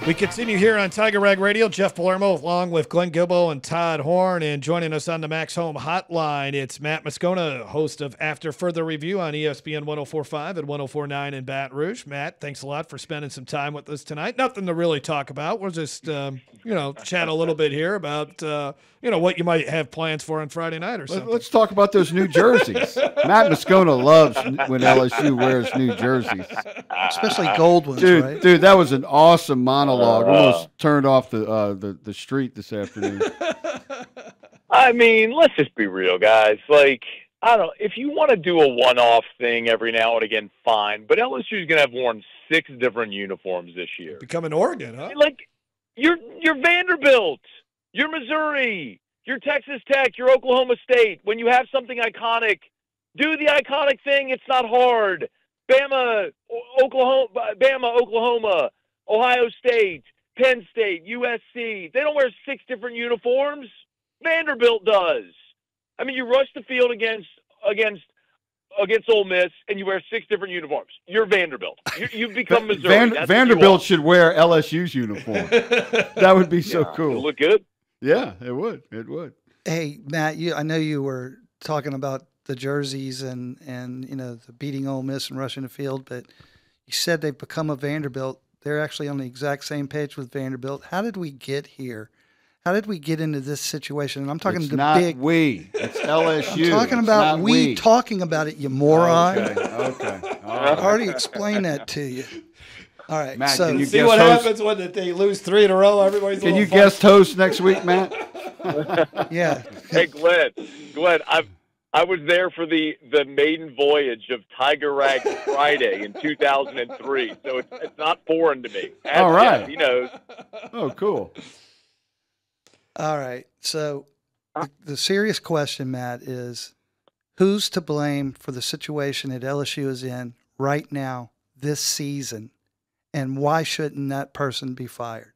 We continue here on Tiger Rag Radio. Jeff Palermo along with Glenn Gilbo and Todd Horn. And joining us on the Max Home Hotline, it's Matt Moscona, host of After Further Review on ESPN 104.5 and 104.9 in Baton Rouge. Matt, thanks a lot for spending some time with us tonight. Nothing to really talk about. We'll just, chat a little bit here about, what you might have plans for on Friday night or something. Let's talk about those new jerseys. Matt Moscona loves when LSU wears new jerseys. Especially gold ones, right? Dude, that was an awesome monologue. Almost turned off the street this afternoon. I mean, let's just be real, guys. Like, I don't know. If you want to do a one-off thing every now and again, fine. But LSU is going to have worn 6 different uniforms this year. Becoming Oregon, huh? Like, you're Vanderbilt, you're Missouri, you're Texas Tech, you're Oklahoma State. When you have something iconic, do the iconic thing. It's not hard. Bama, Oklahoma, Ohio State, Penn State, USC. They don't wear 6 different uniforms. Vanderbilt does. I mean, you rush the field against Ole Miss, and you wear 6 different uniforms. You're Vanderbilt. You've become Missouri. Vanderbilt should wear LSU's uniform. That would be so cool. It'd look good. Yeah, it would. It would. Hey, Matt, I know you were talking about the jerseys and the beating Ole Miss and rushing the field, but you said they've become a Vanderbilt. They're actually on the exact same page with Vanderbilt. How did we get here? How did we get into this situation? And I'm talking It's to not big. It's LSU. I'm talking about we talking about it, you moron. Okay. I already explained that to you. All right. Matt, so can you See guest what host? happens when they lose 3 in a row. Everybody's Can you guest host next week, Matt? yeah. Hey, Glenn, I was there for the maiden voyage of Tiger Rag Friday in 2003, so it's not foreign to me. All right. Jeff, he knows. Oh, cool. All right. So the serious question, Matt, is who's to blame for the situation that LSU is in right now this season, and why shouldn't that person be fired?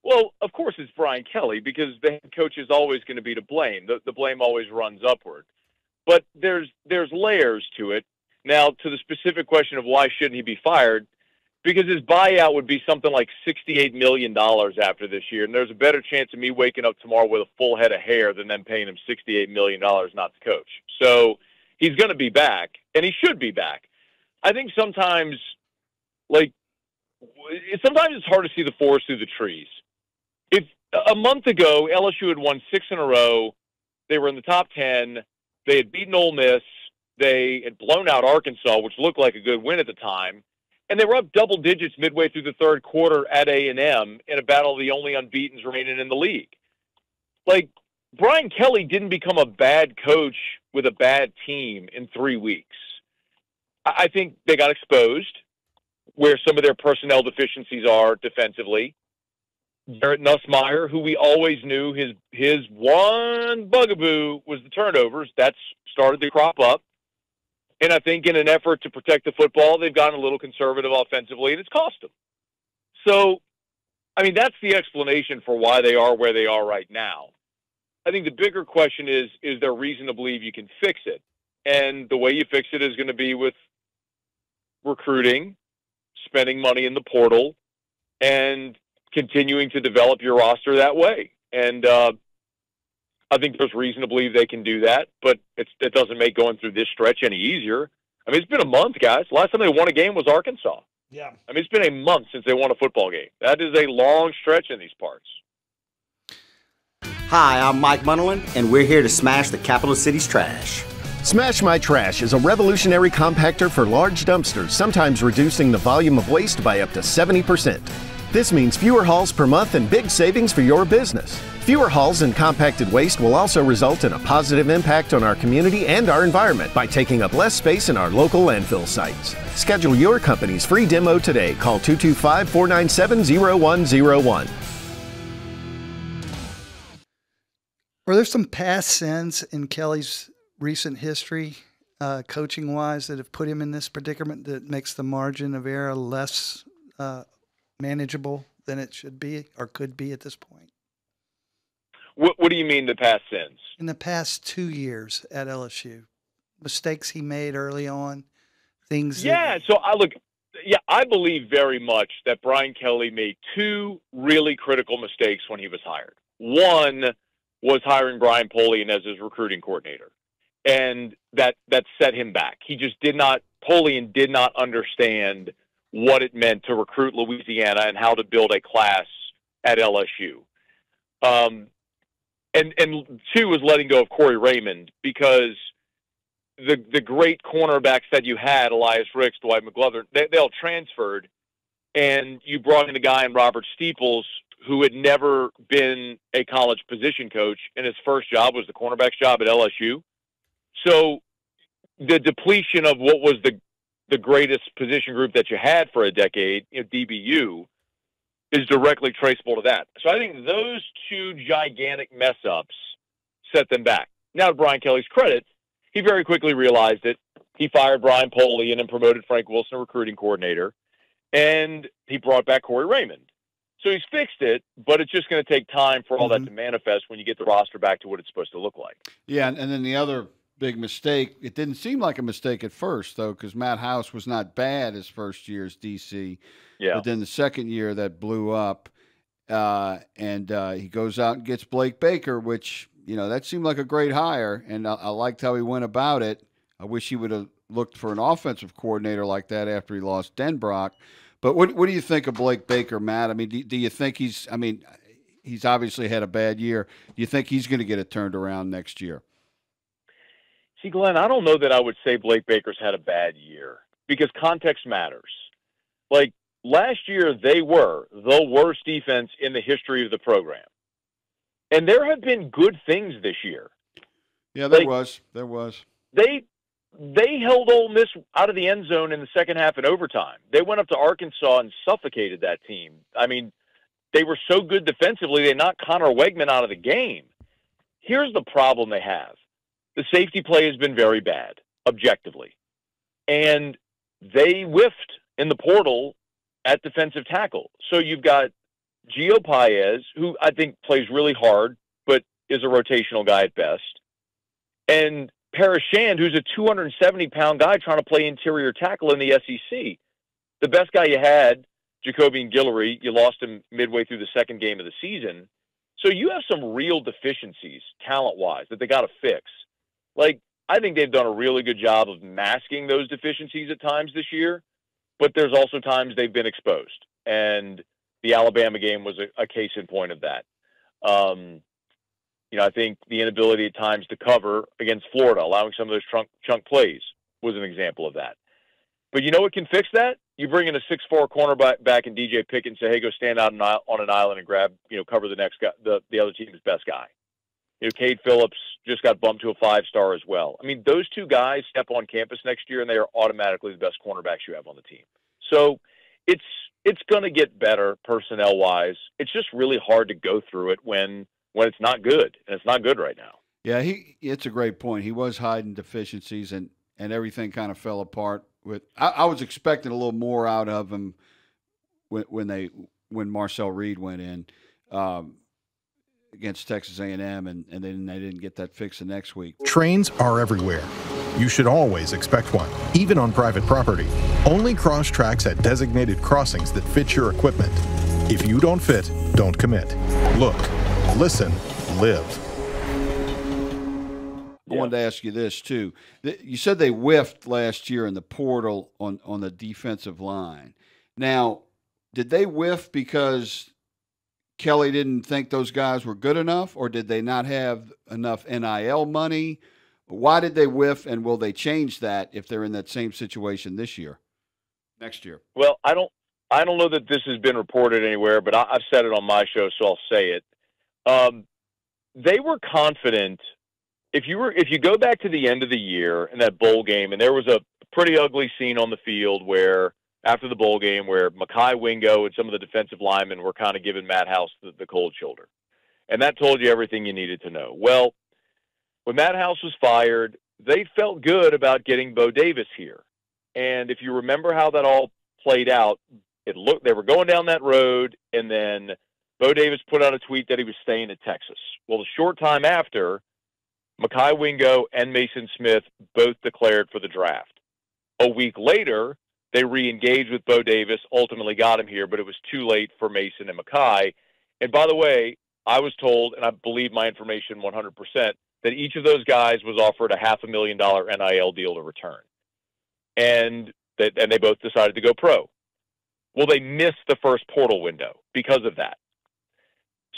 Well, of course it's Brian Kelly, because the head coach is always going to be to blame. The blame always runs upward. But there's layers to it. Now, to the specific question of why shouldn't he be fired, because his buyout would be something like $68 million after this year, and there's a better chance of me waking up tomorrow with a full head of hair than them paying him $68 million not to coach. So he's going to be back, and he should be back. I think sometimes it's hard to see the forest through the trees. If a month ago LSU had won 6 in a row, they were in the top 10, they had beaten Ole Miss, they had blown out Arkansas, which looked like a good win at the time, and they were up double digits midway through the third quarter at A&M in a battle of the only unbeatens remaining in the league. Like, Brian Kelly didn't become a bad coach with a bad team in 3 weeks. I think they got exposed where some of their personnel deficiencies are defensively. Garrett Nussmeier, who we always knew his one bugaboo was the turnovers, that's started to crop up. And I think in an effort to protect the football, they've gotten a little conservative offensively, and it's cost them. So, I mean, that's the explanation for why they are where they are right now. I think the bigger question is there reason to believe you can fix it? And the way you fix it is going to be with recruiting, spending money in the portal, and continuing to develop your roster that way. And I think there's reason to believe they can do that, but it doesn't make going through this stretch any easier. I mean, it's been a month, guys. Last time they won a game was Arkansas. Yeah. I mean, it's been a month since they won a football game. That is a long stretch in these parts. Hi, I'm Mike Munderland, and we're here to smash the capital city's trash. Smash My Trash is a revolutionary compactor for large dumpsters, sometimes reducing the volume of waste by up to 70%. This means fewer hauls per month and big savings for your business. Fewer hauls and compacted waste will also result in a positive impact on our community and our environment by taking up less space in our local landfill sites. Schedule your company's free demo today. Call 225-497-0101. Were there some past sins in Kelly's recent history, coaching-wise, that have put him in this predicament that makes the margin of error less manageable than it should be or could be at this point? What do you mean the past sins? In the past 2 years at LSU, mistakes he made early on, things. Yeah, so I look, I believe very much that Brian Kelly made two really critical mistakes when he was hired. One was hiring Brian Polian as his recruiting coordinator, and that set him back. Polian did not understand what it meant to recruit Louisiana and how to build a class at LSU. And two was letting go of Corey Raymond, because the great cornerbacks that you had, Elias Ricks, Dwight McGlothern, they all transferred, and you brought in a guy in Robert Steeples who had never been a college position coach, and his first job was the cornerback's job at LSU. So the depletion of what was the greatest position group that you had for a decade, DBU, is directly traceable to that. So I think those two gigantic mess-ups set them back. Now, to Brian Kelly's credit, he very quickly realized it. He fired Brian Polian and promoted Frank Wilson, a recruiting coordinator, and he brought back Corey Raymond. So he's fixed it, but it's just going to take time for all that to manifest when you get the roster back to what it's supposed to look like. Yeah, and then the other big mistake, it didn't seem like a mistake at first, though, because Matt House was not bad his first year as DC. Yeah. But then the second year that blew up, and he goes out and gets Blake Baker, which, that seemed like a great hire, and I liked how he went about it. I wish he would have looked for an offensive coordinator like that after he lost Denbrock. But what do you think of Blake Baker, Matt? I mean, do you think he's obviously had a bad year. Do you think he's going to get it turned around next year? See, Glenn, I don't know that I would say Blake Baker's had a bad year, because context matters. Like, last year, they were the worst defense in the history of the program. And there have been good things this year. Yeah, there was. They held Ole Miss out of the end zone in the second half in overtime. They went up to Arkansas and suffocated that team. I mean, they were so good defensively, they knocked Connor Wegman out of the game. Here's the problem they have. The safety play has been very bad, objectively. And they whiffed in the portal at defensive tackle. So you've got Gio Paez, who I think plays really hard, but is a rotational guy at best. And Paris Shand, who's a 270-pound guy trying to play interior tackle in the SEC. The best guy you had, Jacobian Guillory, you lost him midway through the second game of the season. So you have some real deficiencies, talent-wise, that they got to fix. Like, I think they've done a really good job of masking those deficiencies at times this year, but there's also times they've been exposed. And the Alabama game was a case in point of that. I think the inability at times to cover against Florida, allowing some of those chunk plays, was an example of that. But you know what can fix that? You bring in a 6'4" cornerback back in DJ Pickett and say, hey, go stand out on an island and grab, cover the next guy, the other team's best guy. Cade Phillips just got bumped to a 5-star as well. I mean, those two guys step on campus next year, and they are automatically the best cornerbacks you have on the team. So it's going to get better personnel-wise. It's just really hard to go through it when it's not good, and it's not good right now. Yeah, it's a great point. He was hiding deficiencies, and everything kind of fell apart. I was expecting a little more out of him when Marcel Reed went in against Texas A&M, and then they didn't get that fixed the next week. Trains are everywhere. You should always expect one, even on private property. Only cross tracks at designated crossings that fit your equipment. If you don't fit, don't commit. Look, listen, live. I wanted to ask you this, too. You said they whiffed last year in the portal on the defensive line. Now, did they whiff because Kelly didn't think those guys were good enough, or did they not have enough NIL money? Why did they whiff, and will they change that if they're in that same situation next year? Well, I don't know that this has been reported anywhere, but I've said it on my show, so I'll say it. They were confident. If you go back to the end of the year in that bowl game, and there was a pretty ugly scene on the field where after the bowl game where Mekhi Wingo and some of the defensive linemen were kind of giving Matt House the cold shoulder. And that told you everything you needed to know. Well, when Matt House was fired, they felt good about getting Bo Davis here. And if you remember how that all played out, they were going down that road, and then Bo Davis put out a tweet that he was staying at Texas. Well, a short time after, Mekhi Wingo and Mason Smith both declared for the draft. A week later, They re-engaged with Bo Davis, ultimately got him here, but it was too late for Mason and Mackay. And by the way, I was told, and I believe my information 100%, that each of those guys was offered a $500,000 NIL deal to return. And they both decided to go pro. Well, they missed the first portal window because of that.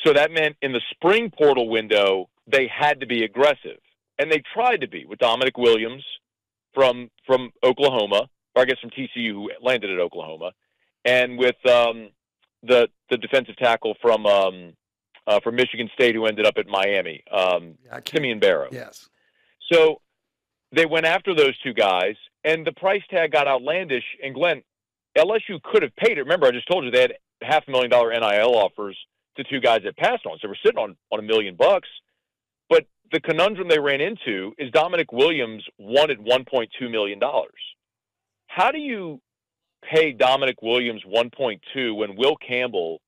So that meant in the spring portal window, they had to be aggressive. And they tried to be with Dominic Williams from Oklahoma, or I guess from TCU, who landed at Oklahoma, and with the defensive tackle from Michigan State who ended up at Miami, Simeon Barrow. Yes. So they went after those two guys, and the price tag got outlandish. And Glenn, LSU could have paid it. Remember, I just told you they had $500,000 NIL offers to two guys that passed on. So we're sitting on $1 million. But the conundrum they ran into is Dominic Williams wanted $1.2 million. How do you pay Dominic Williams $1.2 when Will Campbell,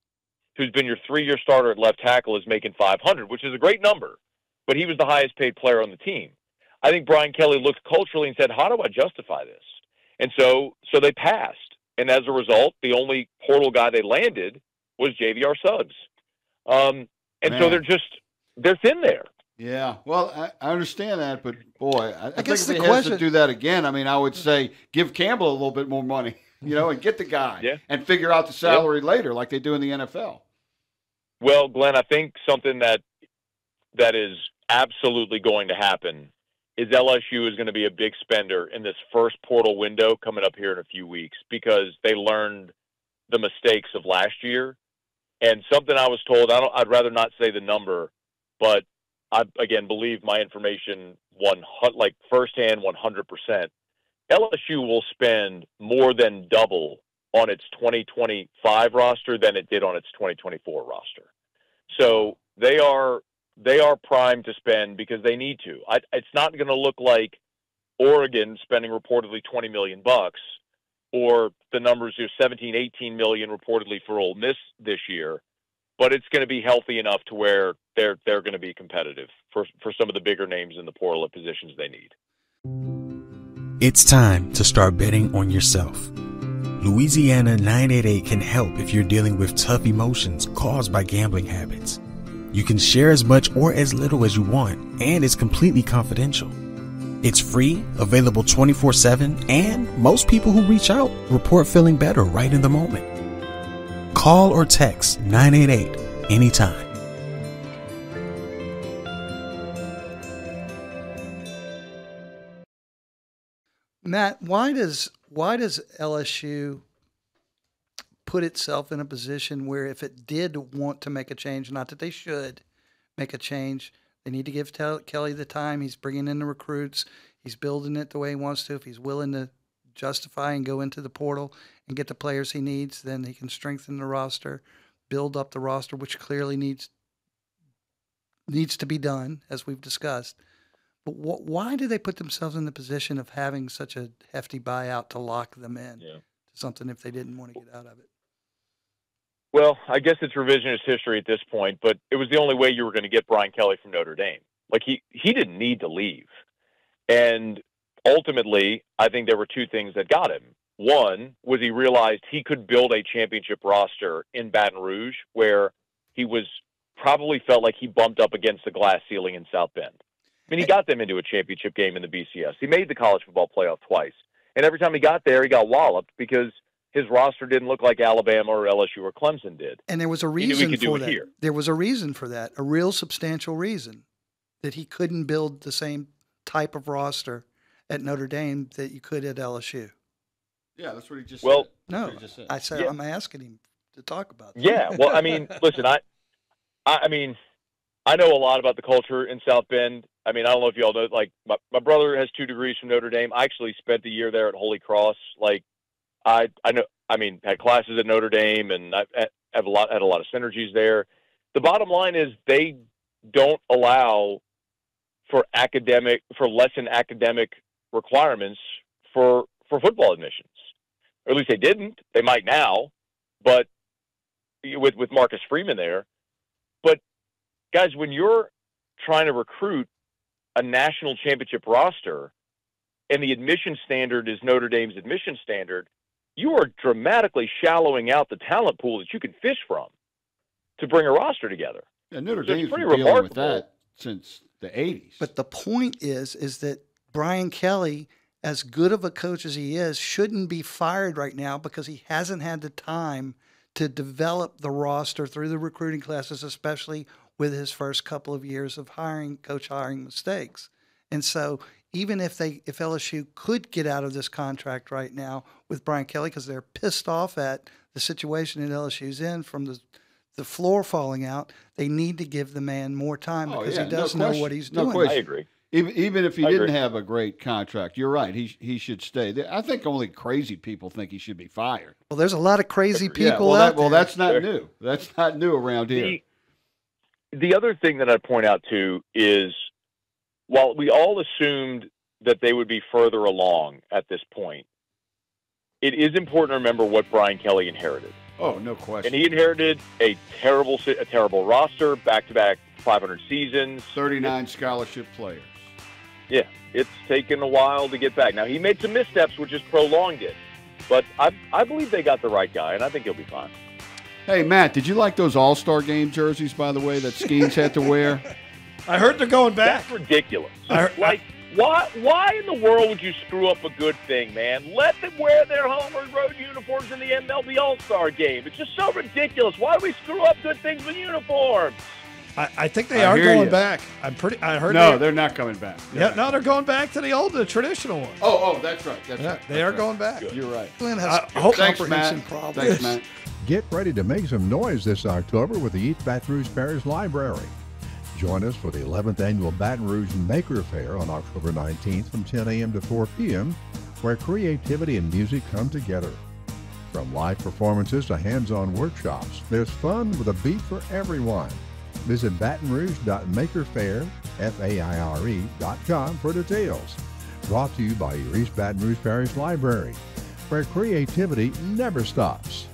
who's been your 3-year starter at left tackle, is making $500, which is a great number, but he was the highest paid player on the team? I think Brian Kelly looked culturally and said, how do I justify this? And so they passed. And as a result, the only portal guy they landed was JVR Suggs. So they're thin there. Yeah, well, I understand that, but boy, I think guess if he has to do that again, I mean, I would say give Campbell a little bit more money, and get the guy and figure out the salary later like they do in the NFL. Well, Glenn, I think something that is absolutely going to happen is LSU is going to be a big spender in this first portal window coming up here in a few weeks because they learned the mistakes of last year. And something I was told, I'd rather not say the number, but I, again, believe my information firsthand 100%. LSU will spend more than double on its 2025 roster than it did on its 2024 roster. So they are primed to spend because they need to. It's not going to look like Oregon spending reportedly $20 million or the numbers are 17, 18 million reportedly for Ole Miss this year. But it's going to be healthy enough to where they're going to be competitive for some of the bigger names in the portal at positions they need. It's time to start betting on yourself. Louisiana 988 can help if you're dealing with tough emotions caused by gambling habits. You can share as much or as little as you want, and it's completely confidential. It's free, available 24/7, and most people who reach out report feeling better right in the moment. Call or text 988 anytime. Matt, why does LSU put itself in a position where if it did want to make a change, not that they should make a change, they need to give Kelly the time. He's bringing in the recruits. He's building it the way he wants to. If he's willing to justify and go into the portal and get the players he needs, then he can strengthen the roster, build up the roster, which clearly needs to be done, as we've discussed. But why do they put themselves in the position of having such a hefty buyout to lock them in to something if they didn't want to get out of it? Well, I guess it's revisionist history at this point, but it was the only way you were going to get Brian Kelly from Notre Dame. Like, he didn't need to leave. And ultimately, I think there were two things that got him. One was he realized he could build a championship roster in Baton Rouge where he was probably felt like he bumped up against the glass ceiling in South Bend. I mean, he got them into a championship game in the BCS. He made the college football playoff twice. And every time he got there, he got walloped because his roster didn't look like Alabama or LSU or Clemson did. And there was a reason for that. There was a reason for that, a real substantial reason that he couldn't build the same type of roster at Notre Dame that you could at LSU. Yeah, that's what he just said. No, I said I'm asking him to talk about that. Yeah, well, I mean, listen, I mean, I know a lot about the culture in South Bend. I mean, I don't know if you all know, like, my brother has 2 degrees from Notre Dame. I actually spent a year there at Holy Cross. Like, I know, I mean, had classes at Notre Dame, and I had a lot of synergies there. The bottom line is they don't allow for less than academic requirements for football admissions. Or at least they didn't. They might now, but with Marcus Freeman there. But guys, when you're trying to recruit a national championship roster and the admission standard is Notre Dame's admission standard, you are dramatically shallowing out the talent pool that you can fish from to bring a roster together. Yeah, Notre Dame's been dealing with that since the 80s. But the point is that Brian Kelly, as good of a coach as he is, shouldn't be fired right now because he hasn't had the time to develop the roster through the recruiting classes, especially with his first couple of years of coach hiring mistakes. And so even if LSU could get out of this contract right now with Brian Kelly because they're pissed off at the situation that LSU's in from the floor falling out, they need to give the man more time because he does know what he's doing. I agree. Even if he didn't have a great contract, you're right. He should stay. I think only crazy people think he should be fired. Well, there's a lot of crazy people out there. Well, that's not new. That's not new around here. The other thing that I'd point out, too, is while we all assumed that they would be further along at this point, it is important to remember what Brian Kelly inherited. Oh, no question. And he inherited a terrible roster, back-to-back 500 seasons. 39 scholarship players. Yeah, it's taken a while to get back. Now, he made some missteps, which has prolonged it. But I believe they got the right guy, and I think he'll be fine. Hey, Matt, did you like those All-Star Game jerseys, by the way, that Skeens had to wear? I heard they're going back. That's ridiculous. Why in the world would you screw up a good thing, man? Let them wear their home or road uniforms in the MLB All-Star Game. It's just so ridiculous. Why do we screw up good things with uniforms? I think they are going back. I heard. No, they're not coming back. They're going back to the traditional one. Oh, that's right. They are going back. Good. You're right. Glenn has comprehension problems. Thanks, Matt. Get ready to make some noise this October with the East Baton Rouge Parish Library. Join us for the 11th Annual Baton Rouge Maker Fair on October 19th from 10 a.m. to 4 p.m., where creativity and music come together. From live performances to hands-on workshops, there's fun with a beat for everyone. Visit batonrouge.makerfair.com for details. Brought to you by your East Baton Rouge Parish Library, where creativity never stops.